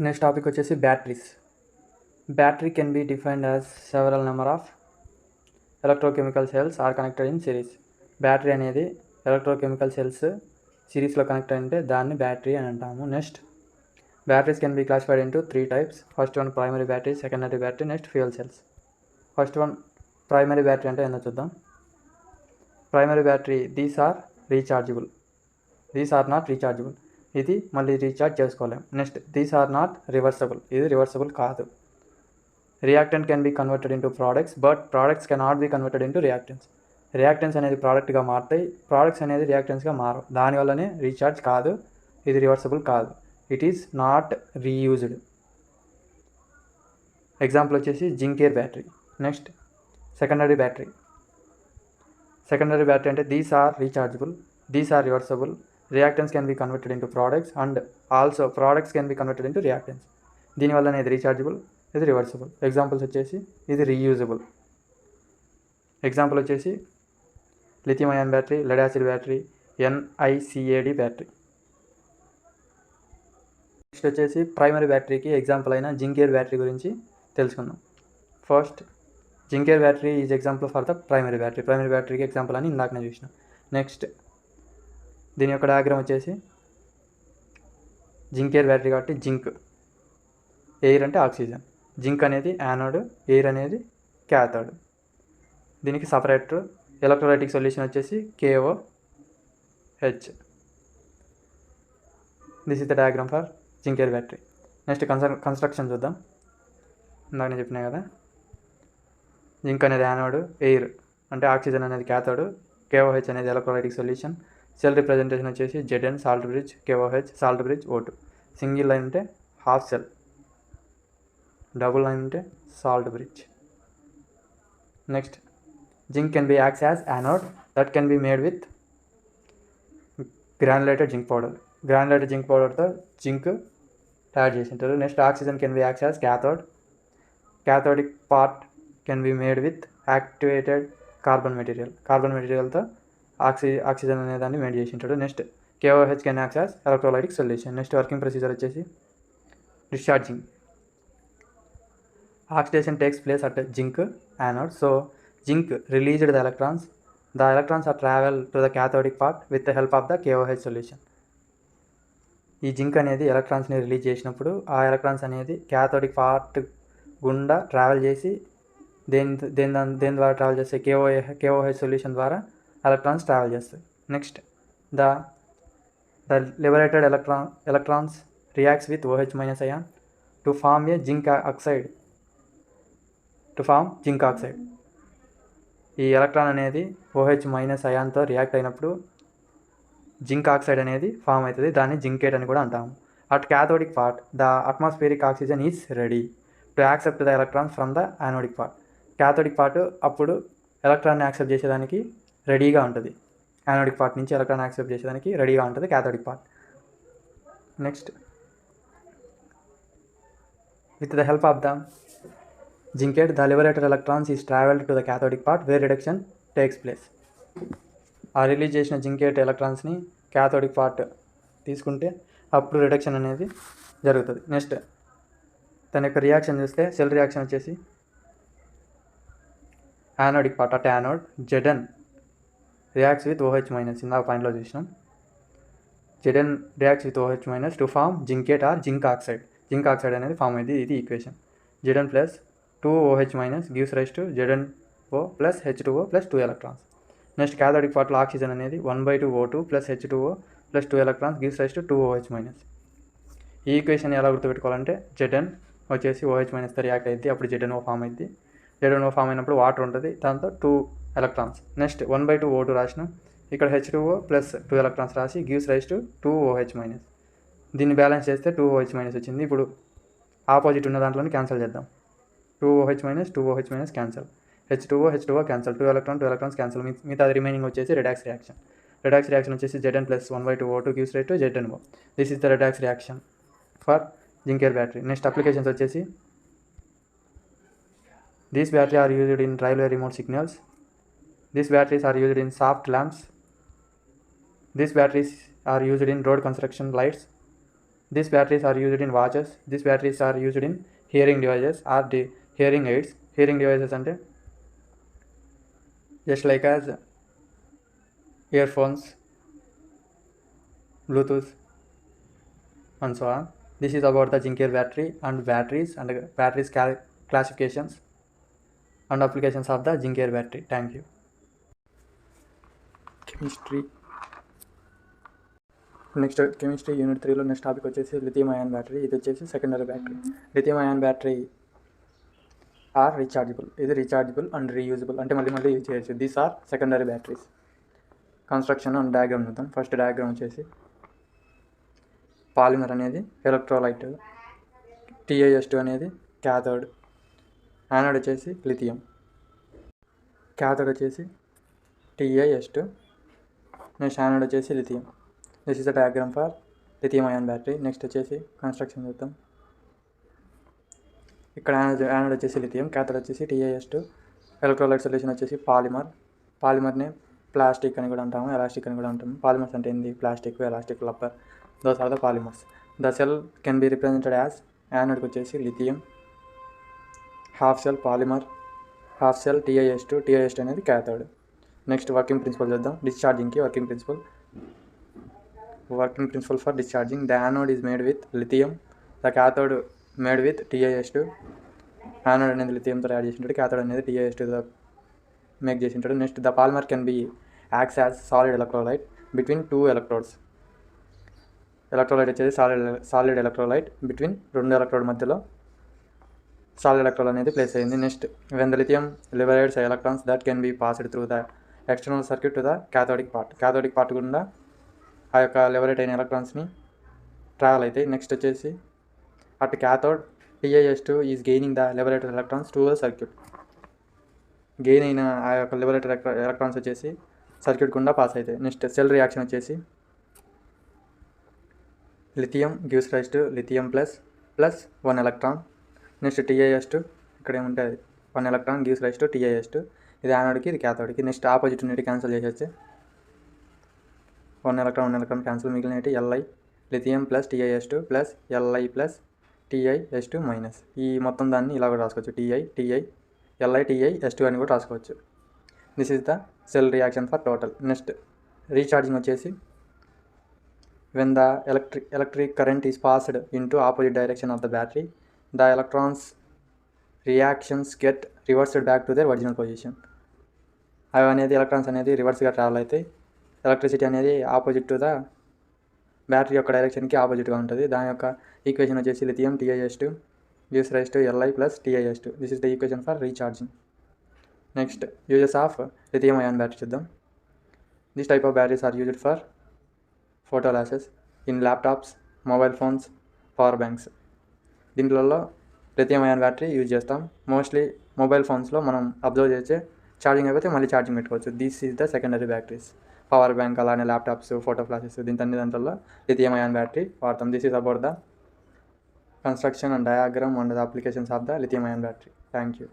Next topic వచ్చేసి batteries. Battery can be defined as several number of electrochemical cells are connected in series. Battery అనేది electrochemical cells సిరీస్లో connect అంటే దాన్ని battery అని అంటాము. Next batteries can be classified into 3 types. First one primary battery, secondary battery, next fuel cells. First one primary battery అంటే ఏందో చూద్దాం. Primary battery these are rechargeable, these are not rechargeable, ఇది మళ్ళీ recharge చేసుకోలేం. Next these are not reversible, ఇది reversible కాదు. Reactant can be converted into products but products cannot be converted into reactants. Reactants అనేది ప్రోడక్ట్గా మారుతాయి, ప్రోడక్ట్స్ అనేది రియాక్టెంట్స్గా మారవు. దానివల్లనే రీఛార్జ్ కాదు, ఇది రివర్సబుల్ కాదు. It is not reused. Example వచ్చేసి zinc air battery. Next secondary battery. Secondary battery అంటే these are rechargeable, these are reversible, reactants can be converted into products and also products can be converted into reactants. దీనివల్ల ఇది rechargeable, ఇది reversible. Examples వచ్చేసి ఇది reusable. Example వచ్చేసి lithium ion battery, lead acid battery, NiCad battery. Next వచ్చేసి primary బ్యాటరీకి example అయిన zinc air battery గురించి తెలుసుకుందాం. First zinc air battery is example for the primary battery. Primary బ్యాటరీకి ఎగ్జాంపుల్ అని ఇందాకనే చూసినాం. నెక్స్ట్ దీని యొక్క డయాగ్రామ్ వచ్చేసి జింకేర్ బ్యాటరీ కాబట్టి జింక్, ఎయిర్ అంటే ఆక్సిజన్, జింక్ అనేది యానోడ్, ఎయిర్ అనేది క్యాథోడ్. దీనికి సపరేటర్ ఎలక్ట్రోలైటిక్ సొల్యూషన్ వచ్చేసి KOH. This is the diagram for zinc air battery. Next construction చూద్దాం. ఇందాక నేను చెప్పినా కదా, జింక్ అనేది యానోడ్, ఎయిర్ అంటే ఆక్సిజన్ అనేది క్యాథోడ్, KOH అనేది ఎలక్ట్రోలైటిక్ సొల్యూషన్. సెల్ రిప్రజెంటేషన్ వచ్చేసి Zn salt bridge, KOH salt bridge, O2. Single line అంటే హాఫ్ సెల్, డబుల్ లైన్ అంటే salt bridge. Next zinc can be acts as anode that can be made with granulated zinc powder. Granulated zinc పౌడర్తో zinc తయారు చేసి ఉంటారు. Next oxygen can be acts as cathode. Cathodic part can be made with activated carbon material. Carbon మెటీరియల్తో oxygen అనే దాన్ని made చేసి ఉంటాడు. Next KOH can act as electrolytic solution. Next working procedure వచ్చేసి discharging. Oxidation takes place at zinc anode. So zinc released the electrons. The electrons are travel to the cathodic part with the help of the KOH solution. ఈ zinc అనేది ఎలక్ట్రాన్స్ని release చేసినప్పుడు ఆ electrons అనేది cathodic part గుండా travel చేసి దేని ద్వారా ట్రావెల్ చేస్తే KOH సొల్యూషన్ ద్వారా ఎలక్ట్రాన్స్ ట్రావెల్ చేస్తాయి. Next the liberated electrons reacts with OH minus ion to form a zinc oxide. ఈ ఎలక్ట్రాన్ అనేది OH మైనస్ అయాన్తో రియాక్ట్ అయినప్పుడు జింక్ ఆక్సైడ్ అనేది ఫామ్ అవుతుంది. దాన్ని జింకేట్ అని కూడా అంటాము. At cathodic part the atmospheric oxygen is ready to accept the electrons from the anodic part. Cathodic part అప్పుడు ఎలక్ట్రాన్ని యాక్సెప్ట్ చేసేదానికి రెడీగా ఉంటుంది. యానోడిక్ పార్ట్ నుంచి ఎలక్ట్రాన్ యాక్సెప్ట్ చేసేదానికి రెడీగా ఉంటుంది cathodic part. Next with the help of the zincate the liberated electrons is travelled to the cathodic part where reduction takes place. ఆ రిలీజ్ చేసిన జింకేట్ ఎలక్ట్రాన్స్ని క్యాథోడిక్ పార్ట్ తీసుకుంటే అప్పుడు రిడక్షన్ అనేది జరుగుతుంది. నెక్స్ట్ దాని యొక్క రియాక్షన్ చూస్తే సెల్ రియాక్షన్ వచ్చేసి anodic part at anode Zn reacts with OH minus. ఇందాక పాయింట్లో చూసినాం. Zn reacts with OH minus to form zincate or zinc oxide. Zinc oxide అనేది ఫామ్ అయింది. ఇది equation. Zn plus 2OH minus gives rise to ZnO plus H2O plus 2 electrons. Next cathodic పార్ట్లో oxygen అనేది 1/2 O2 plus H2O plus 2 electrons gives rise to 2OH minus. ఈ equation ఎలా గుర్తుపెట్టుకోవాలంటే Zn వచ్చేసి OH మైనస్తో react అయింది, అప్పుడు ZnO form అయింది. ZnO form అయినప్పుడు water ఉంటుంది, దాంతో 2 ఎలక్ట్రాన్స్. నెక్స్ట్ 1/2 O2 రాసినాం, ఇక్కడ H2O ప్లస్ 2 ఎలక్ట్రాన్స్ రాసి gives rise to 2OH minus. దీన్ని బ్యాలెన్స్ చేస్తే 2OH మైనస్ వచ్చింది. ఇప్పుడు ఆపోజిట్ ఉన్న దాంట్లోనే క్యాన్సిల్ చేద్దాం. 2OH minus cancel, H2O cancel, 2 electrons cancel. మిగతా రిమైనింగ్ వచ్చేసి రిడాక్స్ రియాక్షన్. రిడాక్స్ రియాక్షన్ వచ్చేసి Zn plus 1/2 O2 gives rise to ZnO. This is the redox reaction for zinc air battery. Next applications వచ్చేసి these batteries are used in railway remote signals. These batteries are used in soft lamps. These batteries are used in road construction lights. These batteries are used in watches. These batteries are used in hearing devices or hearing aids. Hearing devices అంటే just like as earphones, Bluetooth, and so on. This is about the zinc air battery and batteries classifications and applications of the zinc air battery. Thank you. Chemistry unit 3లో next topic వచ్చేసి lithium ion battery. ఇది వచ్చేసి secondary battery. Lithium ion battery are rechargeable. ఇది rechargeable and reusable, అంటే మళ్ళీ use చేయొచ్చు. These are secondary batteries. Construction and diagram చూద్దాం. First diagram వచ్చేసి పాలిమర్ అనేది ఎలక్ట్రోలైట్, TiS2 అనేది క్యాథోడ్, యానోడ్ వచ్చేసి లిథియం, క్యాథోడ్ వచ్చేసి TiS2, నెక్స్ట్ యానోడ్ వచ్చేసి lithium. This is the diagram for lithium ion battery. Next వచ్చేసి కన్స్ట్రక్షన్ చూద్దాం. ఇక్కడ యానోడ్ వచ్చేసి లిథియం, క్యాథోడ్ వచ్చేసి TiS2, ఎలక్ట్రోలైట్ సొల్యూషన్ వచ్చేసి పాలిమర్ని ప్లాస్టిక్ అని కూడా అంటాము, ఎలాస్టిక్ అని కూడా అంటాము. పాలిమర్స్ అంటే ఏంది? Plastic, elastic, rubber, those are the polymers. The cell can be represented as యానోడ్కి వచ్చేసి lithium, half cell polymer, half cell TiS2 అనేది క్యాథోడ్. నెక్స్ట్ వర్కింగ్ ప్రిన్సిపల్ చూద్దాం. డిశ్చార్జింగ్కి working principle for discharging. The anode is made with lithium, the cathode made with TiS2. Anode అనేది లిథియంతో add చేసి ఉంటాడు, cathode అనేది TiS2తో make చేసి ఉంటాడు. Next the polymer can be acts as solid electrolyte between two electrodes. Electrolyte వచ్చేసి solid electrolyte between రెండు electrode మధ్యలో solid electrode అనేది ప్లేస్ అయింది. Next when the lithium liberates electrons that can be passed through the external circuit to the cathodic part గుండా ఆ యొక్క liberate అయిన ఎలక్ట్రాన్స్ని travel అవుతాయి. నెక్స్ట్ వచ్చేసి at cathode TiS2 is gaining the liberated electrons to the circuit. Gain అయిన ఆ యొక్క liberated electrons వచ్చేసి సర్క్యూట్ గుండా పాస్ అవుతాయి. నెక్స్ట్ సెల్ రియాక్షన్ వచ్చేసి lithium gives rise to lithium plus 1 electron. Next TiS2 ఇక్కడ ఏముంటుంది 1 electron gives rise to TiS2. ఇది యానోడ్కి, ఇది క్యాథోడ్కి. నెక్స్ట్ ఆపోజిట్ యూనిట్ క్యాన్సిల్ చేసేసి 1 ఎలక్ట్రాన్ క్యాన్సిల్, మిగిలినవి Li lithium plus TiS2 plus Li plus TiS2 minus. ఈ మొత్తం దాన్ని ఇలా కూడా రాసుకోవచ్చు, Li TiS2 అని కూడా రాసుకోవచ్చు. This is the cell reaction for total. Next recharging వచ్చేసి when the electric current is passed into opposite direction of the battery, the electrons reactions get reversed back to their original position. అవి అనేది electrons అనేది రివర్స్గా travel అవుతాయి. Electricity అనేది opposite to the battery యొక్క డైరెక్షన్కి ఆపోజిట్గా ఉంటుంది. దాని యొక్క ఈక్వేషన్ వచ్చేసి lithium TiS2 gives rise to Li plus TiS2. This is the equation for recharging. Next uses of lithium ion battery చూద్దాం. This type of batteries are used for ఫోటోలాసెస్ in laptops, mobile phones, power banks. దీంట్లో lithium ion battery use చేస్తాం. Mostly mobile ఫోన్స్లో మనం observe చేస్తే charging అయిపోతే మళ్ళీ charging పెట్టుకోవచ్చు. This is the secondary batteries. Power bank, అలానే ల్యాప్టాప్స్, ఫోటో ఫ్లాషెస్, దాంట్లో లిథియం అయాన్ బ్యాటరీ వాడతాం. This is about the construction and diagram and the applications of the lithium ion battery. Thank you.